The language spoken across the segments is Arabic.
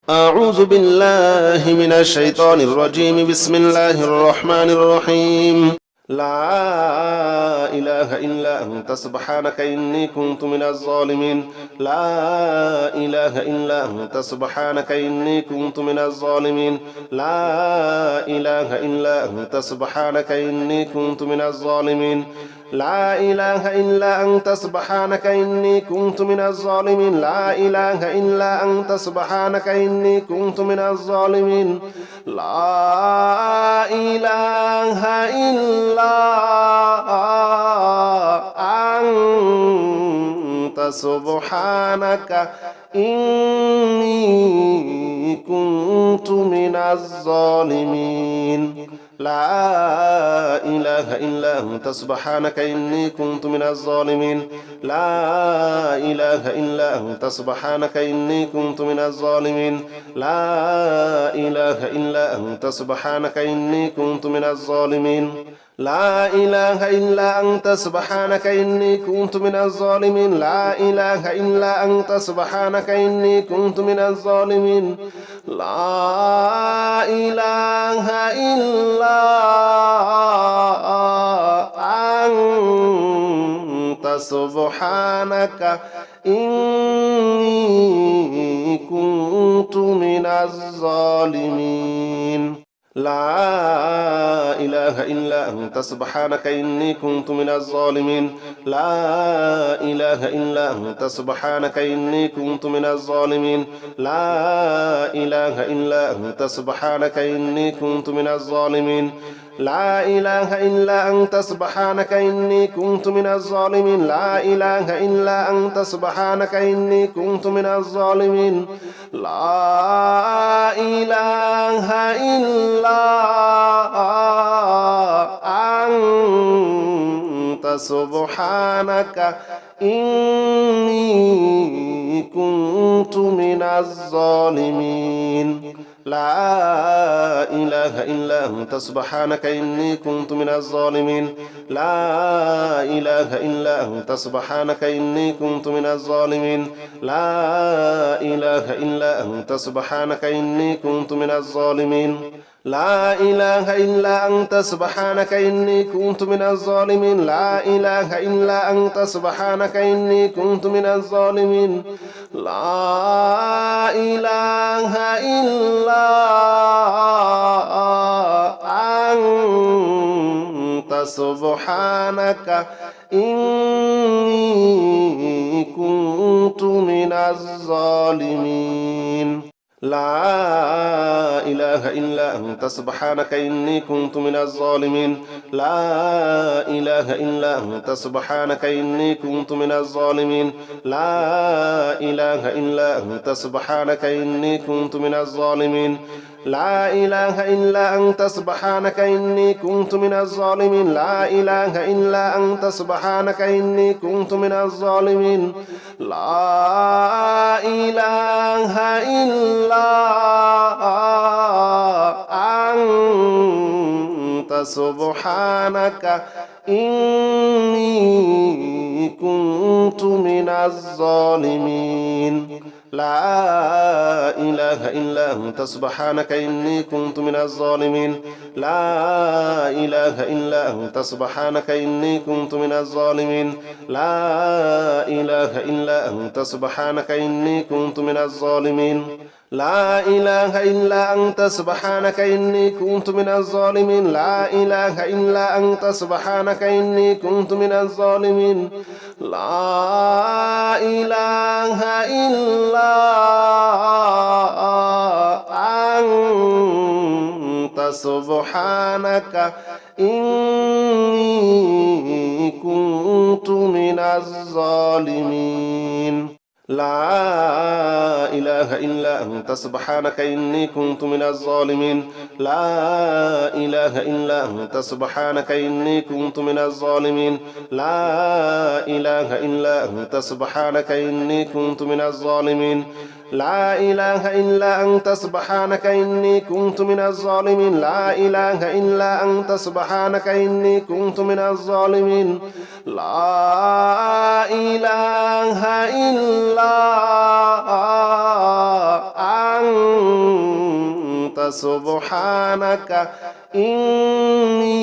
أعوذ بالله من الشيطان الرجيم. بسم الله الرحمن الرحيم. لا إله إلا أنت سبحانك إني كنت من الظالمين. لا إله إلا أنت سبحانك إني كنت من الظالمين. لا إله إلا أنت سبحانك إني كنت من الظالمين. لا إله إلا أنت سبحانك إني كنت من الظالمين. لا إله إلا أنت سبحانك إني كنت من الظالمين. لا إله إلا أنت سبحانك إني كنت من الظالمين. لا إله إلا أنت سبحانك إني كنت من الظالمين. لا إله إلا أنت سبحانك إني كنت من الظالمين. لا إله إلا أنت سبحانك إني كنت من الظالمين. لا إله إلا أنت سبحانك إني كنت من الظالمين. لا إله إلا أنت سبحانك إني كنت من الظالمين. لا إله إلا أنت سبحانك إني كنت من الظالمين. لا إله إلا أنت سبحانك إني كنت من الظالمين. لا إله إلا أنت سبحانك إني كنت من الظالمين. لا إله إلا أنت سبحانك إني كنت من الظالمين. لا إله إلا أنت سبحانك إني كنت من الظالمين. لا إله إلا أنت سبحانك إني كنت من الظالمين. لا إله إلا أنت سبحانك إني كنت من الظالمين. لا إله إلا أنت سبحانك إني كنت من الظالمين. لا إله إلا أنت سبحانك إني كنت من الظالمين. لا إله إلا أنت سبحانك إني كنت من الظالمين. لا إله إلا أنت سبحانك إني كنت من الظالمين. لا إله إلا أنت سبحانك إني كنت من الظالمين. لا إله إلا أنت سبحانك إني كنت من الظالمين. لا إله إلا أنت سبحانك إني كنت من الظالمين. لا إله إلا أنت سبحانك إني كنت من الظالمين. لا إله إلا أنت سبحانك إني كنت من الظالمين. لا إله إلا أنت سبحانك إني كنت من الظالمين. لا إله إلا أنت سبحانك إني كنت من الظالمين. لا إله إلا أنت سبحانك إني كنت من الظالمين. لا إله إلا أنت سبحانك إني كنت من الظالمين. لا إله إلا أنت سبحانك إني كنت من الظالمين. لا إله إلا أنت سبحانك إني كنت من الظالمين. لا إله إلا أنت سبحانك إني كنت من الظالمين. لا إله إلا أنت سبحانك إني كنت من الظالمين. لا إله إلا أنت سبحانك إني كنت من الظالمين. لا إله إلا أنت سبحانك إني كنت من الظالمين. لا إله إلا أنت سبحانك إني كنت من الظالمين. لا إله إلا أنت سبحانك إني كنت من الظالمين. لا إله إلا أنت سبحانك إني كنت من الظالمين. لا إله إلا أنت سبحانك إني كنت من الظالمين. لا إله إلا أنت سبحانك إني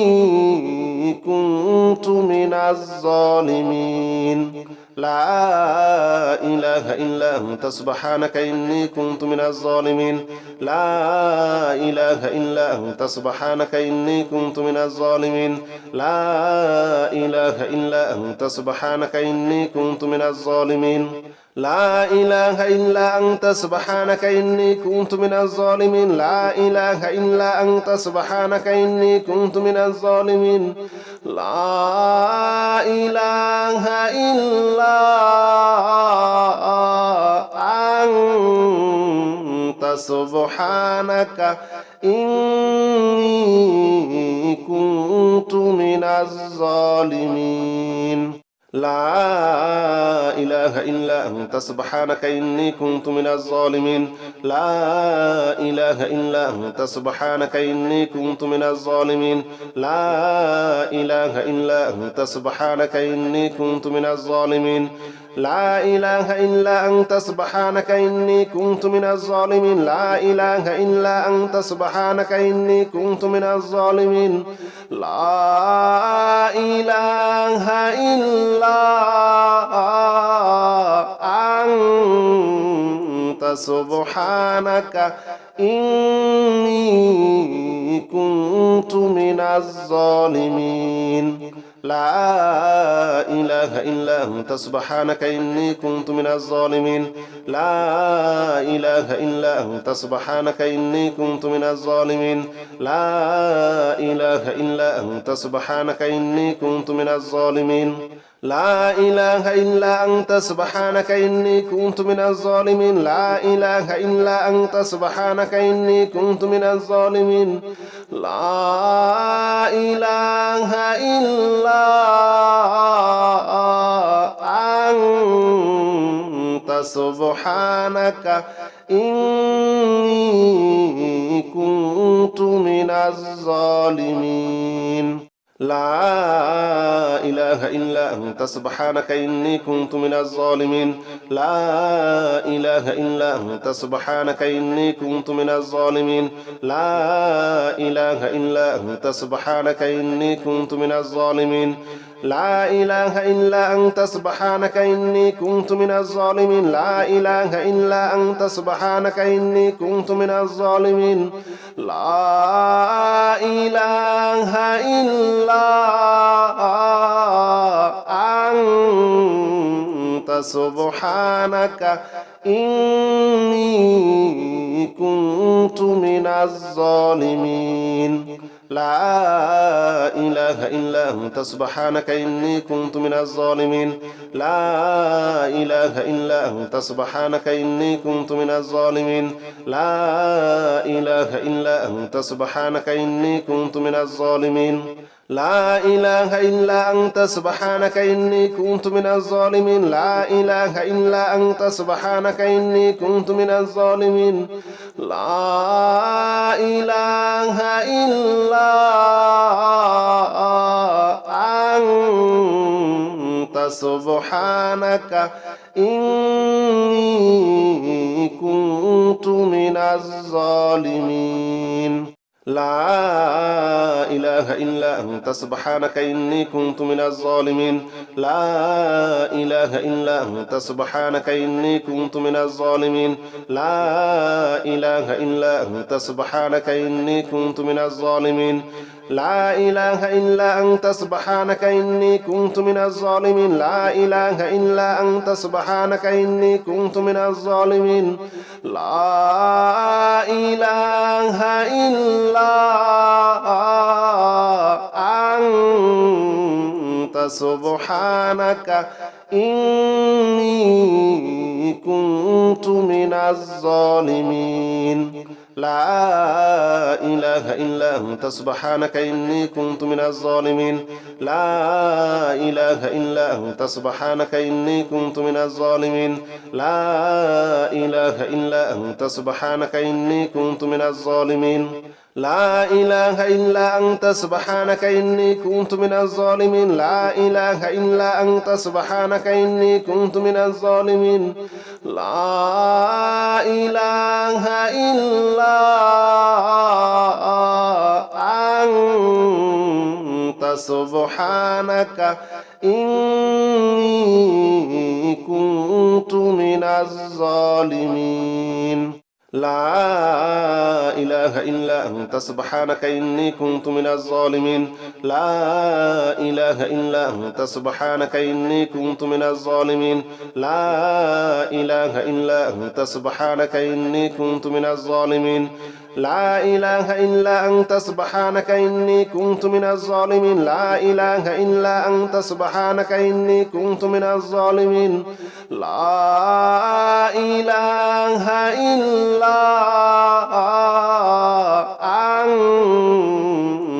كنت من الظالمين لا إله إلا أنت سبحانك إني كنت من الظالمين لا إله إلا أنت سبحانك إني كنت من الظالمين لا إله إلا أنت سبحانك إني كنت من الظالمين لا إله إلا أنت سبحانك إني كنت من الظالمين لا إله إلا أنت سبحانك إني كنت من الظالمين لا إله إلا أنت سبحانك إني كنت من الظالمين لا إله إلا أنت سبحانك إني كنت من الظالمين لا إله إلا أنت سبحانك إني كنت من الظالمين لا إله إلا أنت سبحانك إني كنت من الظالمين لا إله إلا أنت سبحانك إني كنت من الظالمين لا إله إلا أنت سبحانك إني كنت من الظالمين لا إله إلا أنت سبحانك إني كنت من الظالمين لا إله إلا أنت سبحانك إني كنت من الظالمين لا إله إلا أنت سبحانك إني كنت من الظالمين لا إله إلا أنت سبحانك إني كنت من الظالمين لا إله إلا أنت سبحانك إني كنت من الظالمين لا إله إلا أنت سبحانك إني كنت من الظالمين لا إله إلا أنت سبحانك إني كنت من الظالمين لا إله إلا أنت سبحانك إني كنت من الظالمين لا إله إلا أنت سبحانك إني كنت من الظالمين لا إله إلا أنت سبحانك إني كنت من الظالمين لا إله إلا أنت سبحانك إني كنت من الظالمين لا إله إلا أنت سبحانك إني كنت من الظالمين لا إله إلا أنت سبحانك إني كنت من الظالمين لا إله إلا أنت سبحانك إني كنت من الظالمين لا إله إلا أنت سبحانك إني كنت من الظالمين لا إله إلا أنت سبحانك إني كنت من الظالمين لا إله إلا أنت سبحانك إني كنت من الظالمين لا إله إلا أنت سبحانك إني كنت من الظالمين لا إله إلا أنت سبحانك إني كنت من الظالمين لا إله إلا أنت سبحانك إني كنت من الظالمين لا إله إلا أنت سبحانك إني كنت من الظالمين لا إله إلا أنت سبحانك إني كنت من الظالمين لا إله إلا أنت سبحانك إني كنت من الظالمين لا إله إلا أنت سبحانك إني كنت من الظالمين لا إله إلا أنت سبحانك إني كنت من الظالمين لا إله إلا أنت سبحانك إني كنت من الظالمين لا إله إلا أنت سبحانك إني كنت من الظالمين لا إله إلا أنت سبحانك إني كنت من الظالمين لا إله إلا أنت سبحانك إني كنت من الظالمين لا إله إلا أنت سبحانك إني كنت من الظالمين لا إله إلا أنت سبحانك إني كنت من الظالمين لا إله إلا أنت سبحانك إني كنت من الظالمين لا إله إلا أنت سبحانك إني كنت من الظالمين لا إله إلا أنت سبحانك إني كنت من الظالمين لا إله إلا أنت سبحانك إني كنت من الظالمين لا إله إلا أنت سبحانك إني كنت من الظالمين لا إله إلا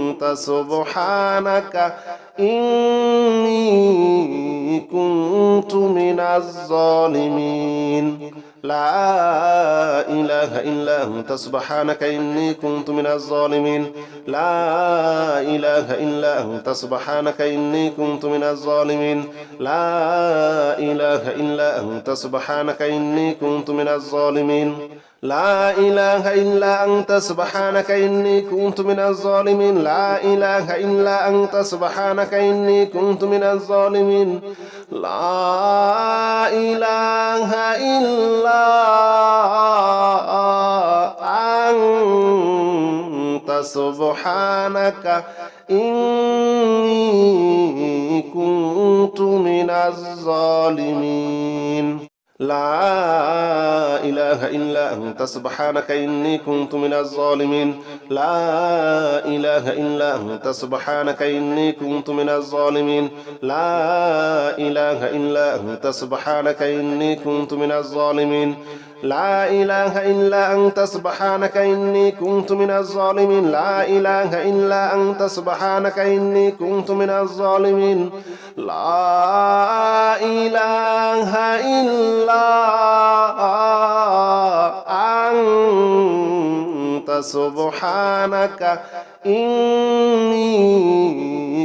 أنت سبحانك إني كنت من الظالمين لا إله إلا أنت سبحانك إني كنت من الظالمين لا إله إلا أنت سبحانك إني كنت من الظالمين لا إله إلا أنت سبحانك إني كنت من الظالمين لا إله إلا أنت سبحانك إني كنت من الظالمين لا إله إلا أنت سبحانك إني كنت من الظالمين لا إله إلا أنت سبحانك إني كنت من الظالمين لا إله إلا أنت سبحانك إني كنت من الظالمين لا إله إلا أنت سبحانك إني كنت من الظالمين لا إله إلا أنت سبحانك إني كنت من الظالمين لا إله إلا أنت سبحانك إني كنت من الظالمين لا إله إلا أنت سبحانك إني كنت من الظالمين لا إله إلا أنت سبحانك إني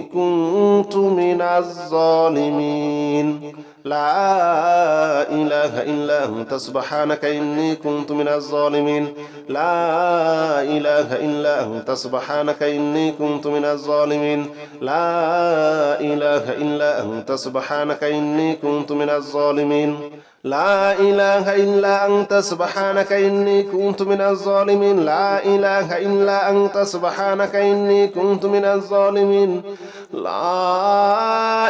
كنت من الظالمين لا إله إلا أنت سبحانك إني كنت من الظالمين لا إله إلا أنت سبحانك إني كنت من الظالمين لا إله إلا أنت سبحانك إني كنت من الظالمين لا إله إلا أنت سبحانك إني كنت من الظالمين لا إله إلا أنت سبحانك إني كنت من الظالمين لا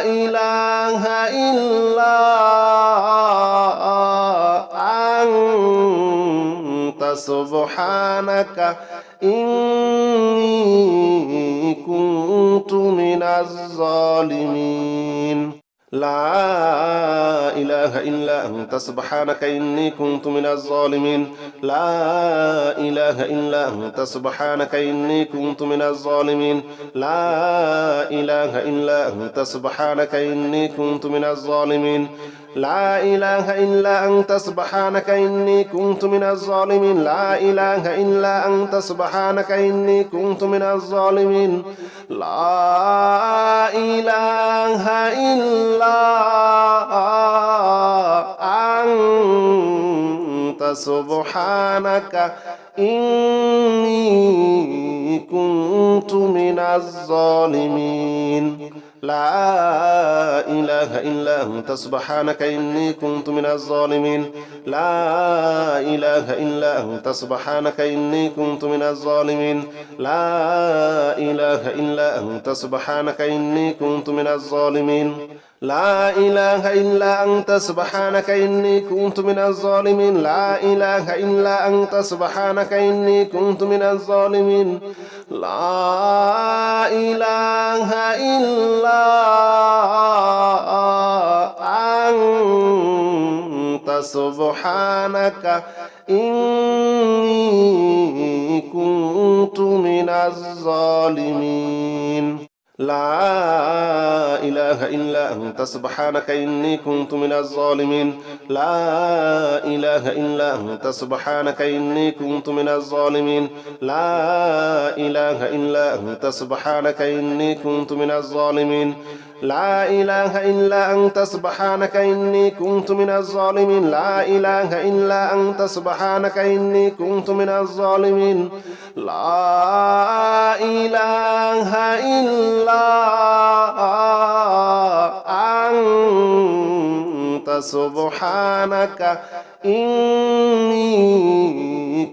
إله إلا أنت سبحانك إني كنت من الظالمين لا إله إلا أنت سبحانك إني كنت من الظالمين لا إله إلا أنت سبحانك إني كنت من الظالمين لا إله إلا أنت سبحانك إني كنت من الظالمين لا إله إلا أنت سبحانك إني كنت من الظالمين لا إله إلا أنت سبحانك إني كنت من الظالمين لا إله إلا أنت سبحانك إني كنت من الظالمين لا إله إلا أنت سبحانك إني كنت من الظالمين لا إله إلا أنت سبحانك إني كنت من الظالمين لا إله إلا أنت سبحانك إني كنت من الظالمين لا إله إلا أنت سبحانك إني كنت من الظالمين لا إله إلا أنت سبحانك إني كنت من الظالمين لا إله إلا أنت سبحانك إني كنت من الظالمين لا إله إلا أنت أنت سبحانك إني كنت من الظالمين لا إله إلا أنت سبحانك إني كنت من الظالمين لا إله إلا أنت سبحانك إني كنت من الظالمين لا إله إلا أنت سبحانك إني كنت من الظالمين لا إله إلا أنت سبحانك إني كنت من الظالمين لا إله إلا أنت سبحانك إني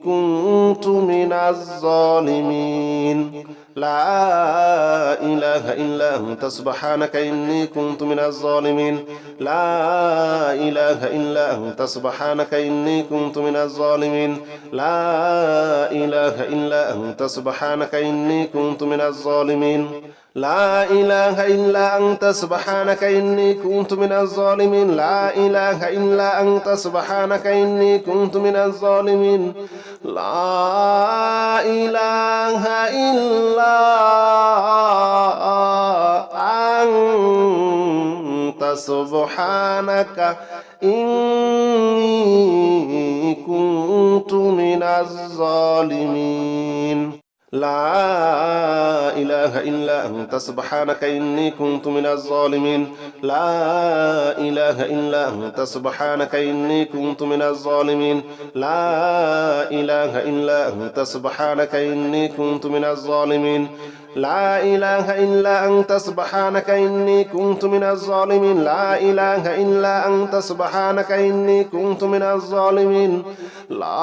كنت من الظالمين لا إله إلا أنت سبحانك إني كنت من الظالمين لا إله إلا أنت سبحانك إني كنت من الظالمين لا إله إلا أنت سبحانك إني كنت من الظالمين لا إله إلا أنت سبحانك إني كنت من الظالمين لا إله إلا أنت سبحانك إني كنت من الظالمين لا إله إلا أنت سبحانك إني كنت من الظالمين لا إله إلا أنت سبحانك إني كنت من الظالمين لا إله إلا أنت سبحانك إني كنت من الظالمين لا إله إلا أنت سبحانك إني كنت من الظالمين لا إله إلا أنت سبحانك إني كنت من الظالمين لا إله إلا أنت سبحانك إني كنت من الظالمين لا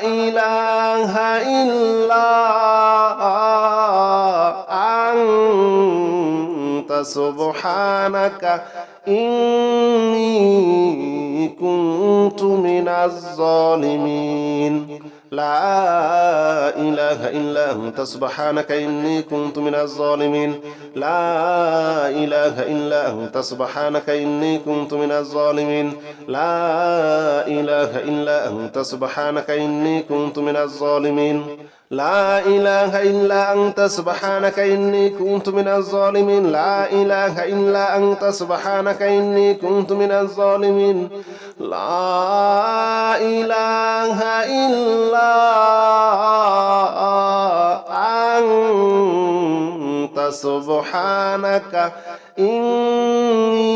إله إلا أنت سبحانك إني كنت من الظالمين لا إله إلا أنت سبحانك إني كنت من الظالمين لا إله إلا أنت سبحانك إني كنت من الظالمين لا إله إلا أنت سبحانك إني كنت من الظالمين لا إله إلا أنت سبحانك إني كنت من الظالمين لا إله إلا أنت سبحانك إني كنت من الظالمين لا إله إلا أنت سبحانك إني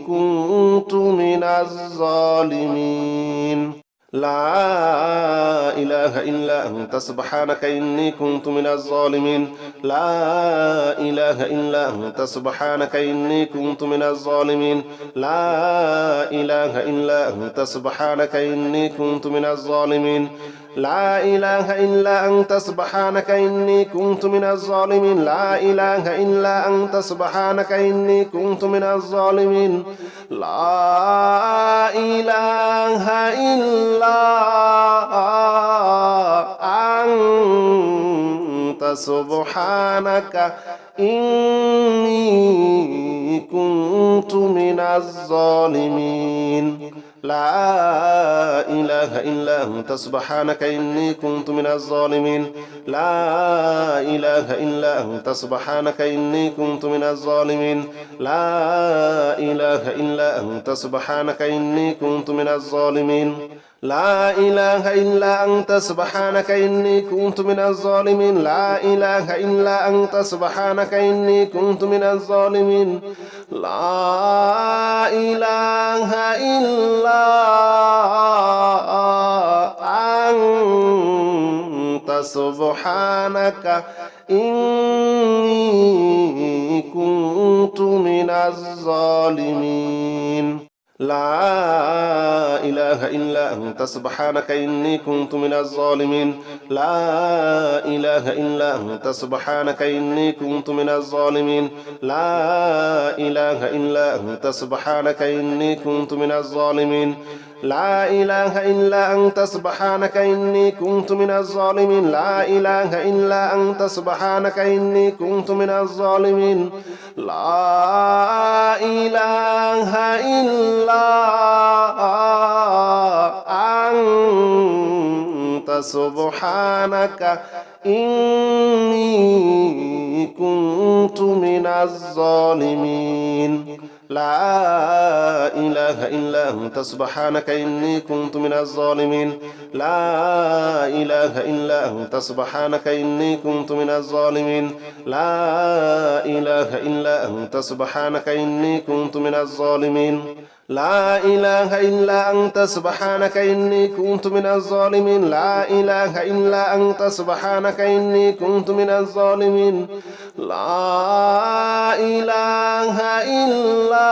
كنت من الظالمين لا إله إلا أنت سبحانك إني كنت من الظالمين لا إله إلا أنت سبحانك إني كنت من الظالمين لا إله إلا أنت سبحانك إني كنت من الظالمين لا إله إلا أنت سبحانك إني كنت من الظالمين لا إله إلا أنت سبحانك إني كنت من الظالمين لا إله إلا أنت سبحانك إني كنت من الظالمين لا إله إلا أنت سبحانك إني كنت من الظالمين لا إله إلا أنت سبحانك إني كنت من الظالمين لا إله إلا أنت سبحانك إني كنت من الظالمين لا إله إلا أنت سبحانك إني كنت من الظالمين لا إله إلا أنت سبحانك إني كنت من الظالمين لا إله إلا أنت سبحانك إني كنت من الظالمين لا إله إلا أنت سبحانك إني كنت من الظالمين لا إله إلا أنت سبحانك إني كنت من الظالمين لا إله إلا أنت سبحانك إني كنت من الظالمين لا إله إلا أنت سبحانك إني كنت من الظالمين لا إله إلا أنت سبحانك إني كنت من الظالمين لا إله إلا أنت سبحانك إني كنت من الظالمين لا إله إلا أنت سبحانك إني كنت من الظالمين لا إله إلا أنت سبحانك إني كنت من الظالمين لا إله إلا أنت سبحانك إني كنت من الظالمين لا إله إلا أنت سبحانك إني كنت من الظالمين لا إله إلا أنت سبحانك إني كنت من الظالمين لا إله إلا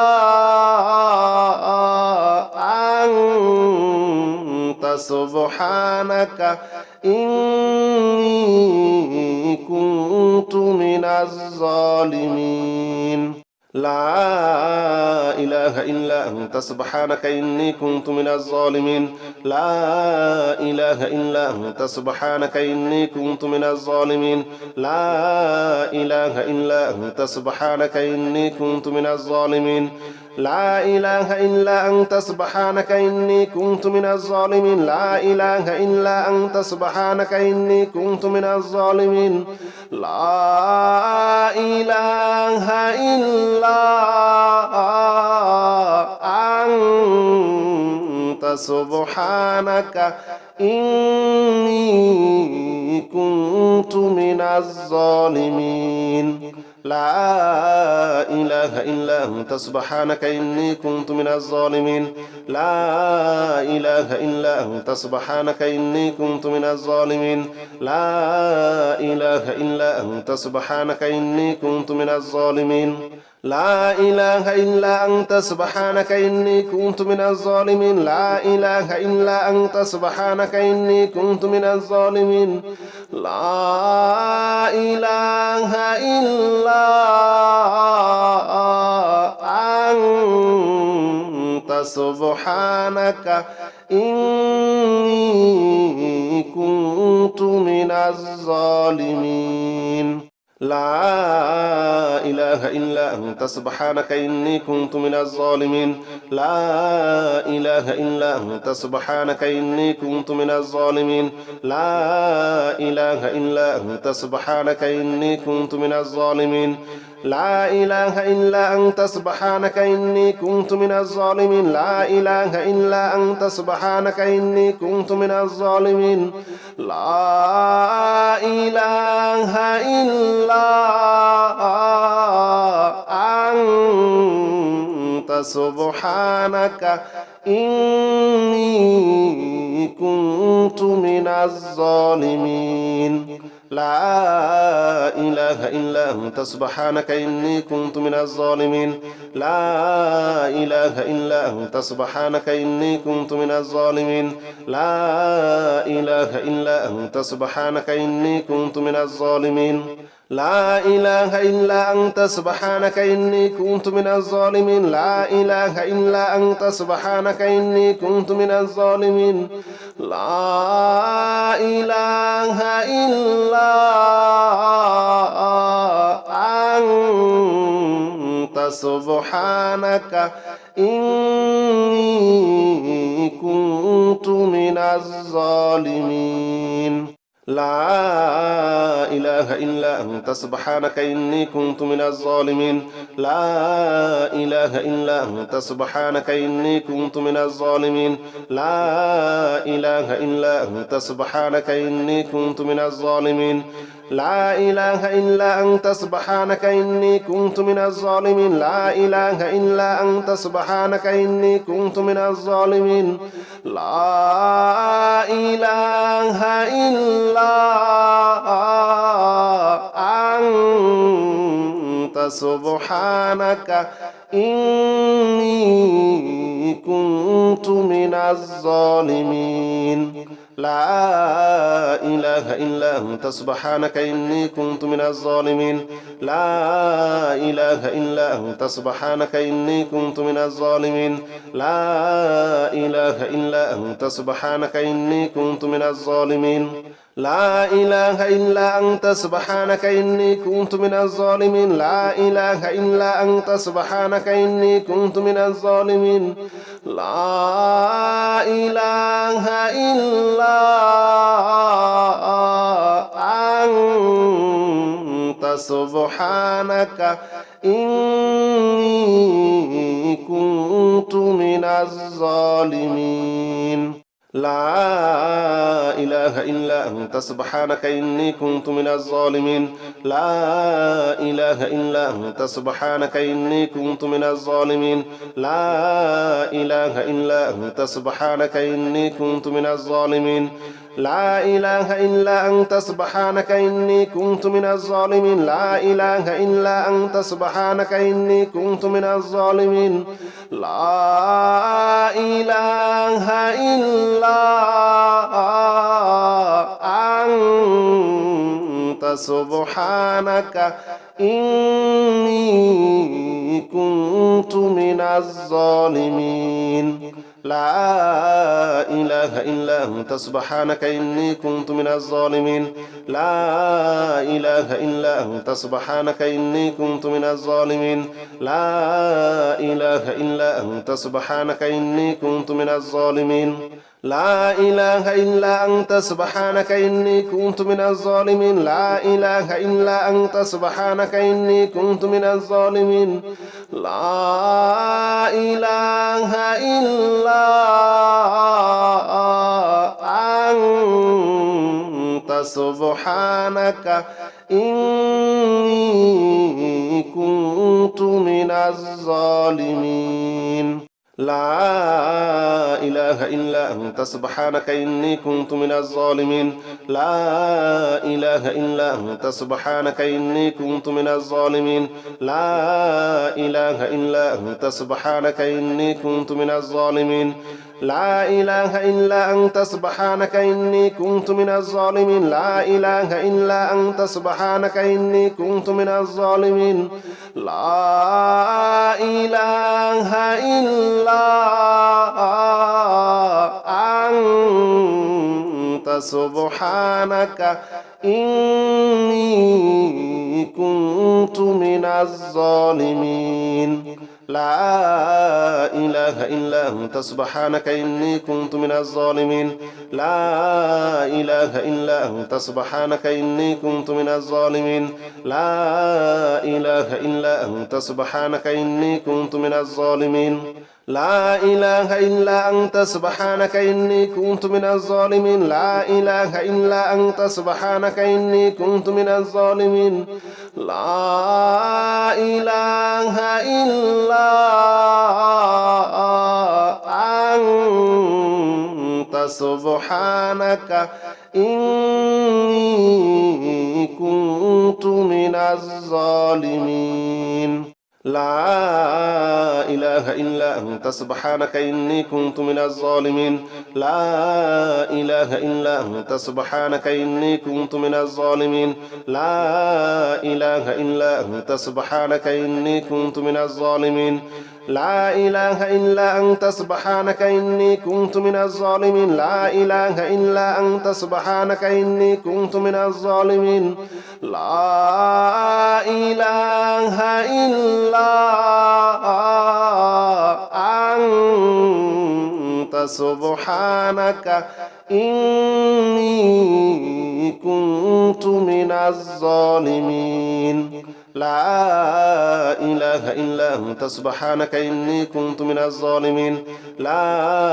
أنت سبحانك إني كنت من الظالمين لا إله إلا أنت سبحانك إني كنت من الظالمين لا إله إلا أنت سبحانك إني كنت من الظالمين لا إله إلا أنت سبحانك إني كنت من الظالمين لا إله إلا أنت سبحانك إني كنت من الظالمين لا إله إلا أنت سبحانك إني كنت من الظالمين لا إله إلا أنت سبحانك إني كنت من الظالمين لا إله إلا أنت سبحانك إني كنت من الظالمين لا إله إلا أنت سبحانك إني كنت من الظالمين لا إله إلا أنت سبحانك إني كنت من الظالمين لا إله إلا أنت سبحانك إني كنت من الظالمين لا إله إلا أنت سبحانك إني كنت من الظالمين لا إله إلا أنت سبحانك إني كنت من الظالمين لا إله إلا أنت سبحانك إني كنت من الظالمين لا إله إلا أنت سبحانك إني كنت من الظالمين لا إله إلا أنت سبحانك إني كنت من الظالمين لا إله إلا أنت سبحانك إني كنت من الظالمين لا إله إلا أنت سبحانك إني كنت من الظالمين لا إله إلا أنت سبحانك إني كنت من الظالمين لا إله إلا أنت سبحانك إني كنت من الظالمين لا إله إلا أنت سبحانك إني كنت من الظالمين لا إله إلا أنت سبحانك إني كنت من الظالمين لا إله إلا أنت سبحانك إني كنت من الظالمين لا إله إلا أنت سبحانك إني كنت من الظالمين لا إله إلا أنت سبحانك إني كنت من الظالمين لا إله إلا أنت سبحانك إني كنت من الظالمين لا إله إلا أنت سبحانك إني كنت من الظالمين لا إله إلا أنت سبحانك إني كنت من الظالمين لا إله إلا أنت سبحانك إني كنت من الظالمين لا إله إلا أنت سبحانك إني كنت من الظالمين لا إله إلا أنت سبحانك إني كنت من الظالمين لا إله إلا أنت سبحانك إني كنت من الظالمين لا إله إلا أنت سبحانك إني كنت من الظالمين لا إله إلا أنت سبحانك إني كنت من الظالمين لا إله إلا أنت سبحانك إني كنت من الظالمين لا إله إلا أنت سبحانك إني كنت من الظالمين لا إله إلا سبحانك إني كنت من الظالمين لا إله إلا أنت سبحانك إني كنت من الظالمين لا إله إلا أنت سبحانك إني كنت من الظالمين لا إله إلا أنت سبحانك إني كنت من الظالمين لا إله إلا أنت سبحانك إني كنت من الظالمين لا إله إلا أنت سبحانك إني كنت من الظالمين لا إله إلا أنت سبحانك إني كنت من الظالمين لا إله إلا أنت سبحانك إني كنت من الظالمين لا إله إلا أنت سبحانك إني كنت من الظالمين لا إله إلا أنت سبحانك إني كنت من الظالمين لا إله إلا أنت سبحانك إني كنت من الظالمين لا إله إلا أنت سبحانك إني كنت من الظالمين لا إله إلا أنت سبحانك إني كنت من الظالمين لا إله إلا أنت سبحانك إني كنت من الظالمين لا إله إلا أنت سبحانك إني كنت من الظالمين لا إله إلا أنت سبحانك إني كنت من الظالمين لا إله إلا أنت سبحانك إني كنت من الظالمين لا إله إلا أنت سبحانك إني كنت من الظالمين لا إله إلا أنت سبحانك إني كنت من الظالمين لا إله إلا أنت سبحانك إني كنت من الظالمين لا إله إلا أنت سبحانك إني كنت من الظالمين لا إله إلا أنت سبحانك إني كنت من الظالمين لا إله إلا أنت سبحانك إني كنت من الظالمين لا إله إلا أنت سبحانك إني كنت من الظالمين لا إله إلا أنت سبحانك إني كنت من الظالمين لا إله إلا أنت سبحانك إني كنت من الظالمين لا إله إلا أنت سبحانك إني كنت من الظالمين لا إله إلا أنت سبحانك إني كنت من الظالمين لا إله إلا أنت سبحانك إني كنت من الظالمين لا إله إلا أنت سبحانك إني كنت من الظالمين لا إله إلا أنت سبحانك إني كنت من الظالمين لا إله إلا أنت سبحانك إني كنت من الظالمين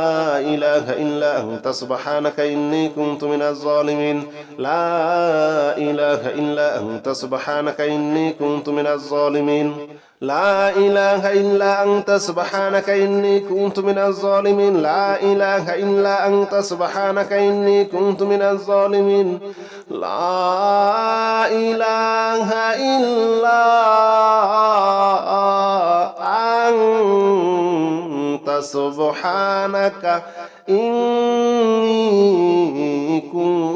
لا إله إلا أنت سبحانك إني كنت من الظالمين لا إله إلا أنت سبحانك إني كنت من الظالمين لا إله إلا أنت سبحانك إني كنت من الظالمين لا إله إلا أنت سبحانك إني كنت من الظالمين لا إله إلا أنت سبحانك إني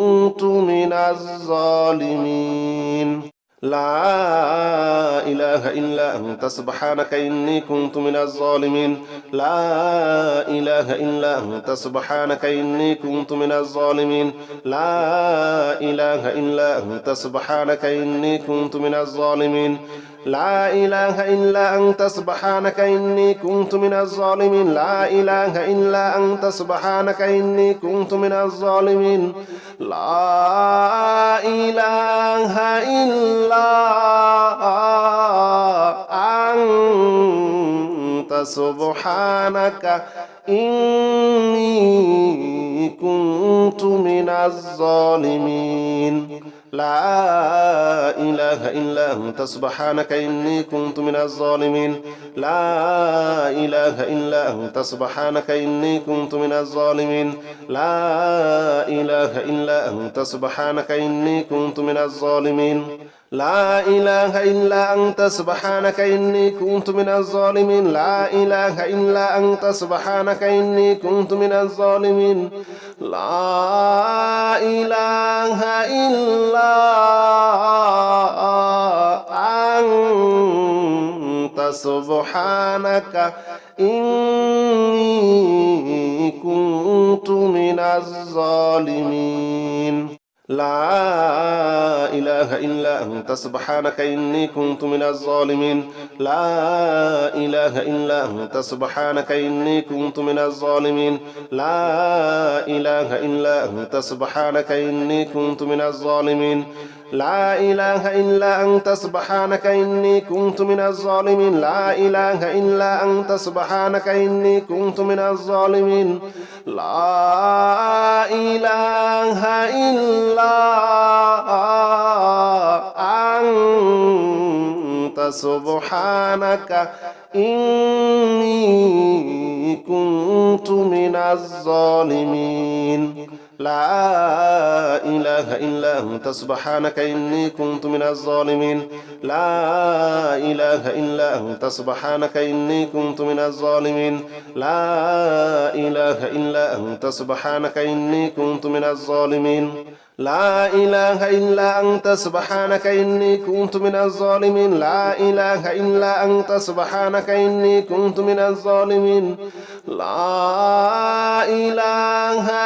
كنت من الظالمين لا إله إلا أنت سبحانك إني كنت من الظالمين لا إله إلا أنت سبحانك إني كنت من الظالمين لا إله إلا أنت سبحانك إني كنت من الظالمين لا إله إلا أنت سبحانك إني كنت من الظالمين لا إله إلا أنت سبحانك إني كنت من الظالمين لا إله إلا سبحانك إني كنت من الظالمين لا إله إلا أنت سبحانك إني كنت من الظالمين لا إله إلا أنت سبحانك إني كنت من الظالمين لا إله إلا أنت سبحانك إني كنت من الظالمين لا إله إلا أنت سبحانك إني كنت من الظالمين لا إله إلا أنت سبحانك إني كنت من الظالمين لا إله إلا أنت سبحانك إني كنت من الظالمين لا إله إلا أنت سبحانك إني كنت من الظالمين لا إله إلا أنت سبحانك إني كنت من الظالمين لا إله إلا أنت سبحانك إني كنت من الظالمين لا إله إلا أنت سبحانك إني كنت من الظالمين لا إله إلا أنت سبحانك إني كنت من الظالمين لا إله إلا أنت سبحانك إني كنت من الظالمين لا إله إلا أنت سبحانك إني كنت من الظالمين لا إله إلا أنت سبحانك إني كنت من الظالمين لا إله إلا أنت سبحانك إني كنت من الظالمين لا إله إلا أنت سبحانك إني كنت من الظالمين لا إله إلا أنت سبحانك إني كنت من الظالمين لا إله إلا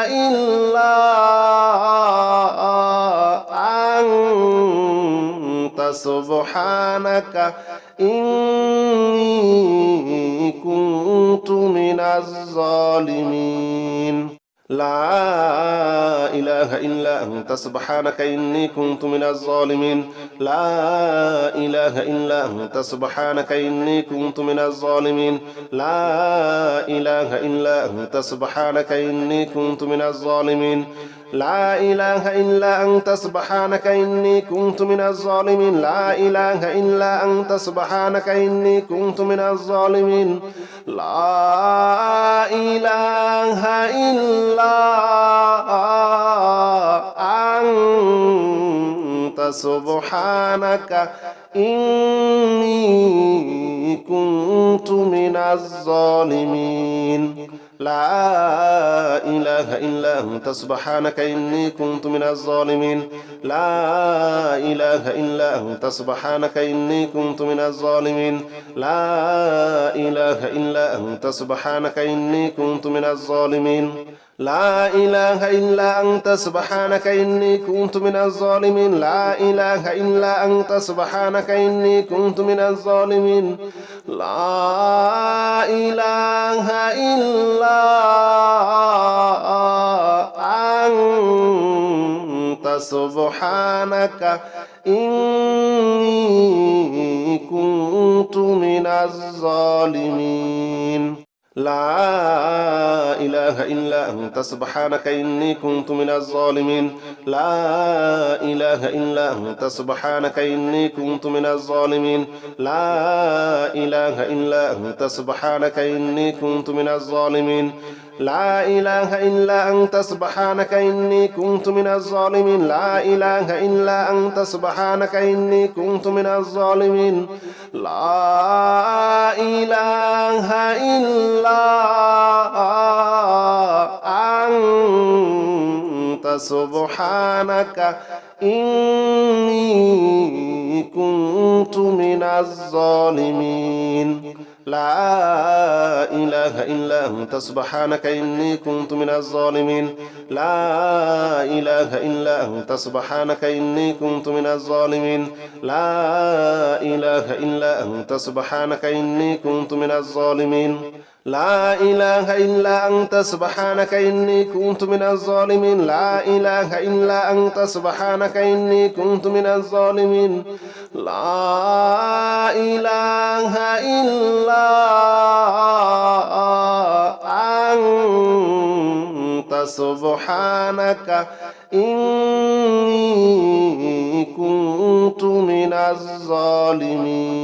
أنت سبحانك إني كنت من الظالمين لا إله إلا أنت سبحانك إني كنت من الظالمين لا إله إلا أنت سبحانك إني كنت من الظالمين لا إله إلا أنت سبحانك إني كنت من الظالمين لا إله إلا أنت سبحانك إني كنت من الظالمين لا إله إلا أنت سبحانك إني كنت من الظالمين لا إله إلا أنت سبحانك إني كنت من الظالمين لا إله إلا أنت سبحانك إني كنت من الظالمين لا إله إلا أنت سبحانك إني كنت من الظالمين لا إله إلا أنت سبحانك إني كنت من الظالمين لا إله إلا أنت سبحانك إني كنت من الظالمين لا إله إلا أنت سبحانك إني كنت من الظالمين لا إله إلا أنت سبحانك إني كنت من الظالمين لا إله إلا أنت سبحانك إني كنت من الظالمين لا إله إلا أنت سبحانك إني كنت من الظالمين لا إله إلا أنت سبحانك إني كنت من الظالمين لا إله إلا أنت سبحانك إني كنت من الظالمين لا إله إلا أنت سبحانك إني كنت من الظالمين لا إله إلا أنت سبحانك إني كنت من الظالمين لا إله إلا أنت سبحانك إني كنت من الظالمين لا إله إلا أنت سبحانك إني كنت من الظالمين لا إله إلا أنت سبحانك إني كنت من الظالمين لا إله إلا أنت سبحانك إني كنت من الظالمين لا إله إلا أنت سبحانك إني كنت من الظالمين لا إله إلا أنت سبحانك إني كنت من الظالمين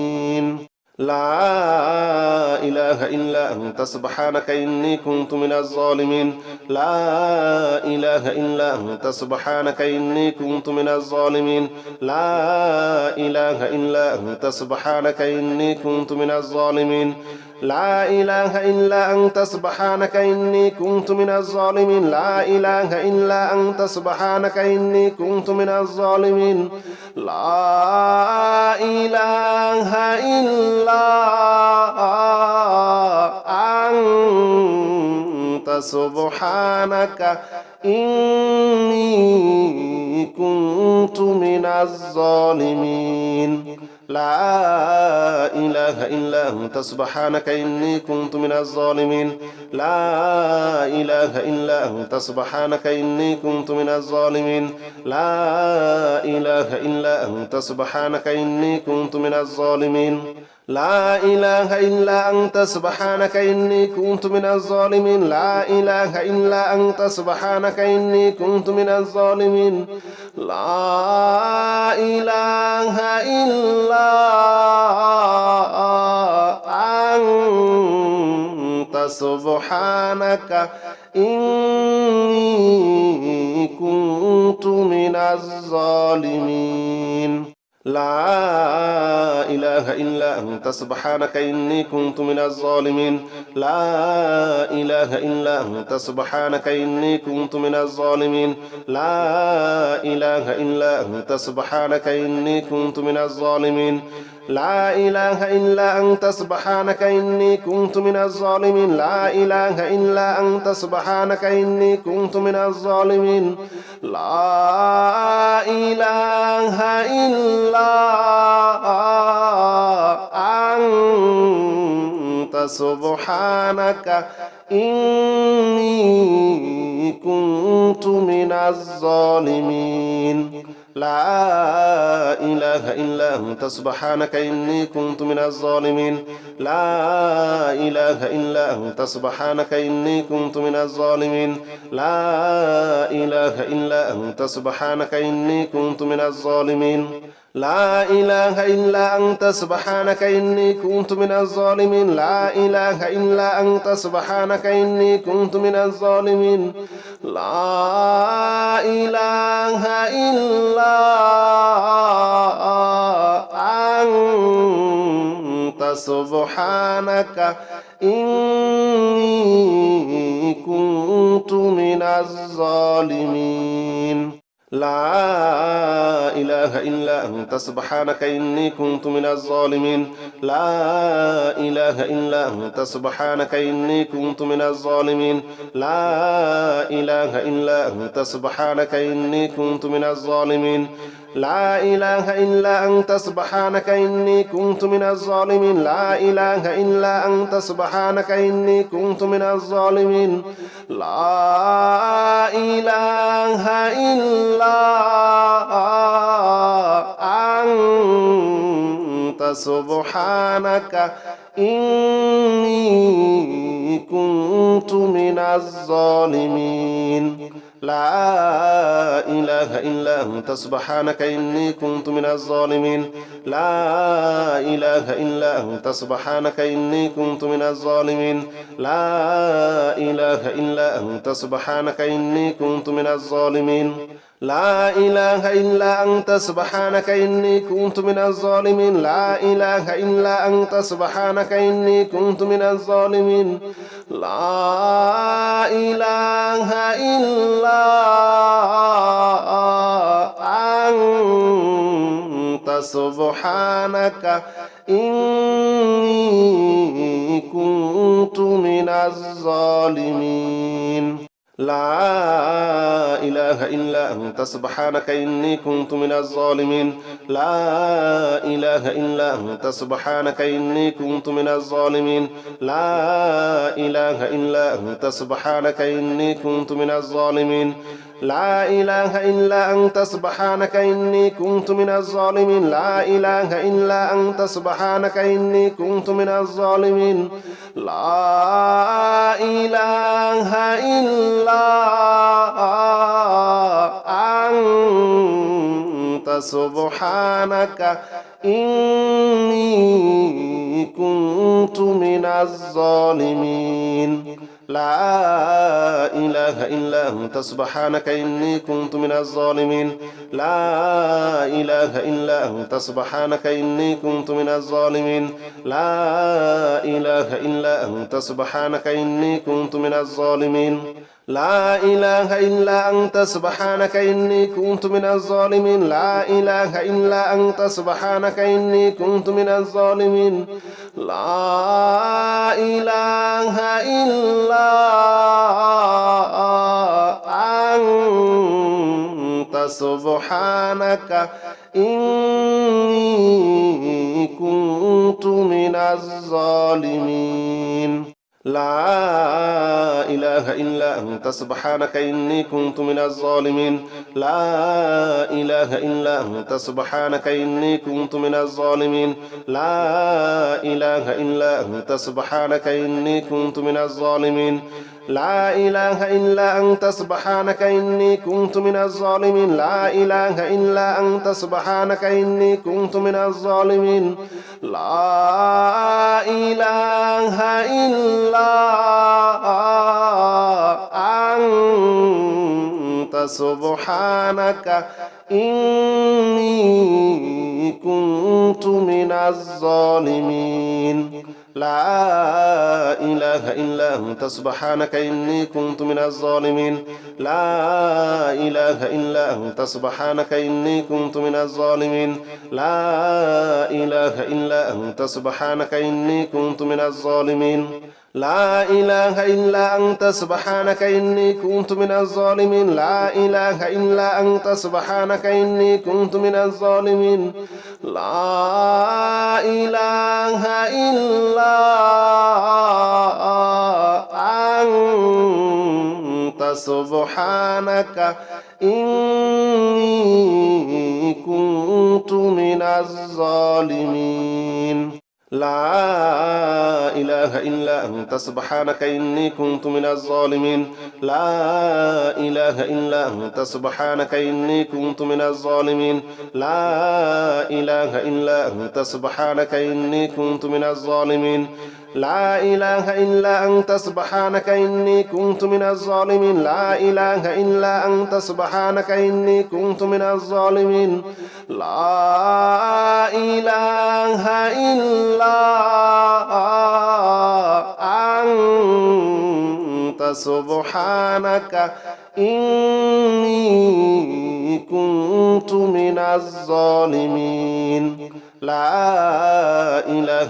لا إله إلا أنت سبحانك إني كنت من الظالمين لا إله إلا أنت سبحانك إني كنت من الظالمين لا إله إلا أنت سبحانك إني كنت من الظالمين لا إله إلا أنت سبحانك إني كنت من الظالمين لا إله إلا أنت سبحانك إني كنت من الظالمين لا إله إلا أنت سبحانك إني كنت من الظالمين لا إله إلا أنت سبحانك إني كنت من الظالمين لا إله إلا أنت سبحانك إني كنت من الظالمين لا إله إلا أنت سبحانك إني كنت من الظالمين لا إله إلا أنت سبحانك إني كنت من الظالمين لا إله إلا أنت سبحانك إني كنت من الظالمين لا إله إلا أنت سبحانك إني كنت من الظالمين لا إله إلا أنت سبحانك إني كنت من الظالمين لا إله إلا أنت سبحانك إني كنت من الظالمين لا إله إلا أنت سبحانك إني كنت من الظالمين لا إله إلا أنت سبحانك إني كنت من الظالمين لا إله إلا أنت سبحانك إني كنت من الظالمين لا إله إلا أنت سبحانك إني كنت من الظالمين لا إله إلا أنت سبحانك إني كنت من الظالمين لا إله إلا أنت سبحانك إني كنت من الظالمين لا إله إلا أنت سبحانك إني كنت من الظالمين لا إله إلا أنت سبحانك إني كنت من الظالمين لا إله إلا أنت سبحانك إني كنت من الظالمين لا إله إلا أنت سبحانك إني كنت من الظالمين لا إله إلا أنت سبحانك إني كنت من الظالمين لا إله إلا أنت سبحانك إني كنت من الظالمين لا إله إلا أنت سبحانك إني كنت من الظالمين لا إله إلا أنت سبحانك إني كنت من الظالمين لا إله إلا أنت سبحانك إني كنت من الظالمين لا إله إلا أنت سبحانك إني كنت من الظالمين لا إله إلا أنت سبحانك إني كنت من الظالمين لا إله إلا أنت سبحانك إني كنت من الظالمين لا إله إلا أنت سبحانك إني كنت من الظالمين لا إله إلا أنت سبحانك إني كنت من الظالمين لا إله إلا أنت سبحانك إني كنت من الظالمين لا إله إلا أنت سبحانك إني كنت من الظالمين لا إله إلا أنت سبحانك إني كنت من الظالمين لا إله إلا أنت سبحانك إني كنت من الظالمين لا إله إلا أنت سبحانك إني كنت من الظالمين لا إله إلا أنت سبحانك إني كنت من الظالمين لا إله إلا أنت سبحانك إني كنت من الظالمين لا إله إلا أنت سبحانك إني كنت من الظالمين لا إله إلا أنت سبحانك إني كنت من الظالمين لا إله إلا أنت سبحانك إني كنت من الظالمين لا إله إلا أنت سبحانك إني كنت من الظالمين لا إله إلا أنت سبحانك إني كنت من الظالمين لا إله إلا أنت سبحانك إني كنت من الظالمين لا إله إلا أنت سبحانك إني كنت من الظالمين لا إله إلا أنت سبحانك إني كنت من الظالمين لا إله إلا أنت سبحانك إني كنت من الظالمين لا إله إلا أنت سبحانك إني كنت من الظالمين لا إله إلا أنت سبحانك إني كنت من الظالمين لا إله إلا أنت سبحانك إني كنت من الظالمين لا إله إلا أنت سبحانك إني كنت من الظالمين لا إله إلا أنت سبحانك إني كنت من الظالمين لا إله إلا أنت سبحانك إني كنت من الظالمين لا إله إلا أنت سبحانك إني كنت من الظالمين لا إله إلا أنت سبحانك إني كنت من الظالمين لا إله إلا أنت سبحانك إني كنت من الظالمين لا إله إلا أنت سبحانك إني كنت من الظالمين لا إله إلا أنت سبحانك إني كنت من الظالمين لا إله إلا أنت سبحانك إني كنت من الظالمين لا إله إلا أنت سبحانك إني كنت من الظالمين لا إله إلا أنت سبحانك إني كنت من الظالمين لا إله إلا أنت سبحانك إني كنت من الظالمين لا إله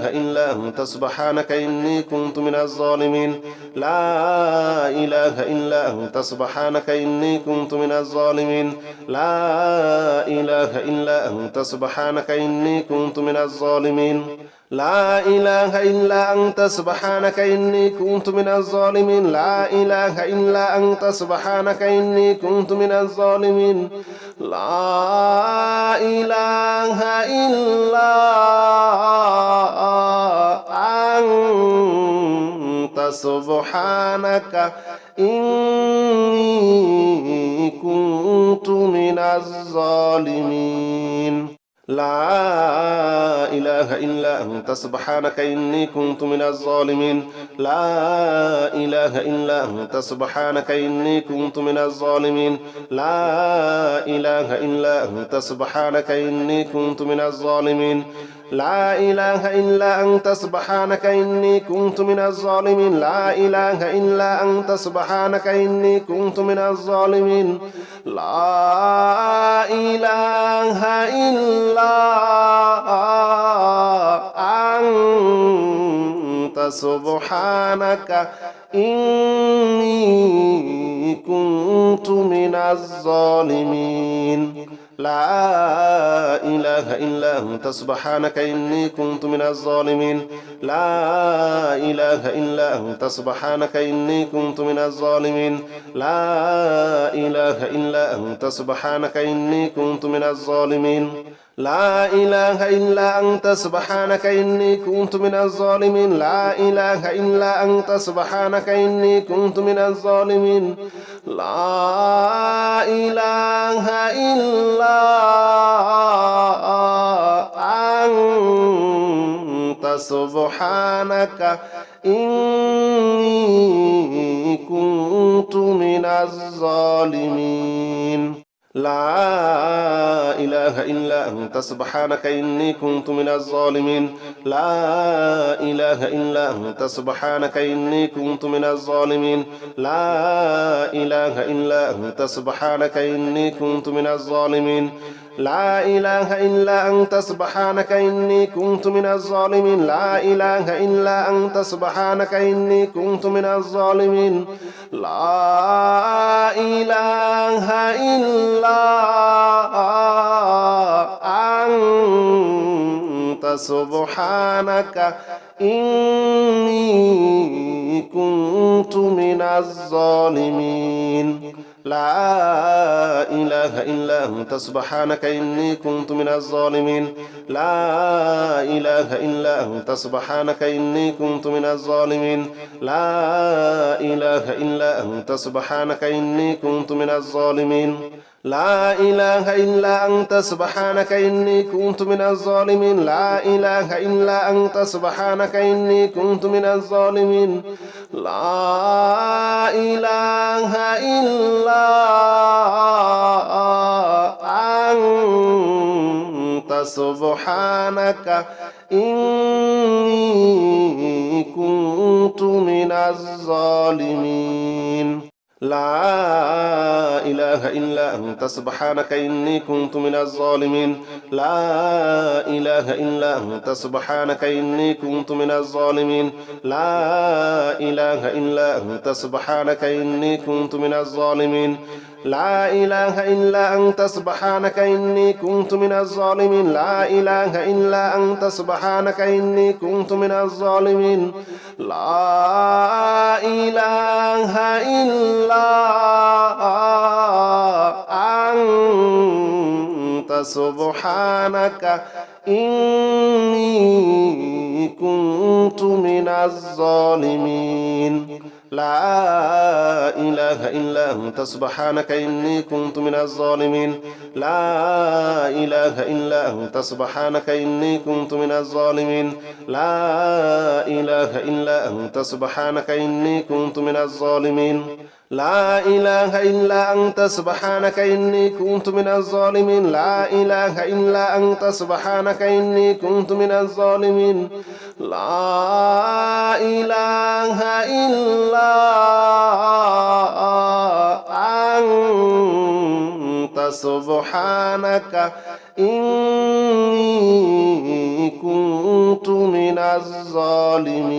إلا أنت سبحانك إني كنت من الظالمين لا إله إلا أنت سبحانك إني كنت من الظالمين لا إله إلا أنت سبحانك إني كنت من الظالمين لا إله إلا أنت سبحانك إني كنت من الظالمين لا إله إلا أنت سبحانك إني كنت من الظالمين لا إله إلا أنت سبحانك إني كنت من الظالمين لا إله إلا أنت سبحانك إني كنت من الظالمين لا إله إلا أنت سبحانك إني كنت من الظالمين لا إله إلا أنت سبحانك إني كنت من الظالمين لا إله إلا أنت سبحانك إني كنت من الظالمين لا إله إلا أنت سبحانك إني كنت من الظالمين لا إله إلا أنت سبحانك إني كنت من الظالمين لا إله إلا أنت سبحانك إني كنت من الظالمين لا إله إلا أنت سبحانك إني كنت من الظالمين لا إله إلا أنت سبحانك إني كنت من الظالمين لا إله إلا أنت سبحانك إني كنت من الظالمين لا إله إلا أنت سبحانك إني كنت من الظالمين لا إله إلا أنت سبحانك إني كنت من الظالمين لا إله إلا أنت سبحانك إني كنت من الظالمين لا إله إلا أنت سبحانك إني كنت من الظالمين لا إله إلا أنت سبحانك إني كنت من الظالمين لا إله إلا أنت سبحانك إني كنت من الظالمين لا إله إلا أنت سبحانك إني كنت من الظالمين لا إله إلا أنت سبحانك إني كنت من الظالمين لا إله إلا أنت سبحانك إني كنت من الظالمين لا إله إلا أنت سبحانك إني كنت من الظالمين لا إله إلا أنت سبحانك إني كنت من الظالمين لا إله إلا أنت سبحانك إني كنت من الظالمين لا إله إلا أنت سبحانك إني كنت من الظالمين لا إله إلا أنت سبحانك إني كنت من الظالمين لا إله إلا أنت سبحانك إني كنت من الظالمين لا إله إلا أنت سبحانك إني كنت من الظالمين لا إله إلا أنت سبحانك إني كنت من الظالمين لا إله إلا أنت سبحانك إني كنت من الظالمين لا إله إلا أنت سبحانك إني كنت من الظالمين لا إله إلا أنت سبحانك إني كنت من الظالمين لا إله إلا أنت سبحانك إني كنت من الظالمين لا إله إلا أنت سبحانك إني كنت من الظالمين لا إله إلا أنت سبحانك إني كنت من الظالمين لا إله إلا أنت سبحانك إني كنت من الظالمين لا إله إلا أنت سبحانك إني كنت من الظالمين لا إله إلا أنت سبحانك إني كنت من الظالمين لا إله إلا أنت سبحانك إني كنت من الظالمين.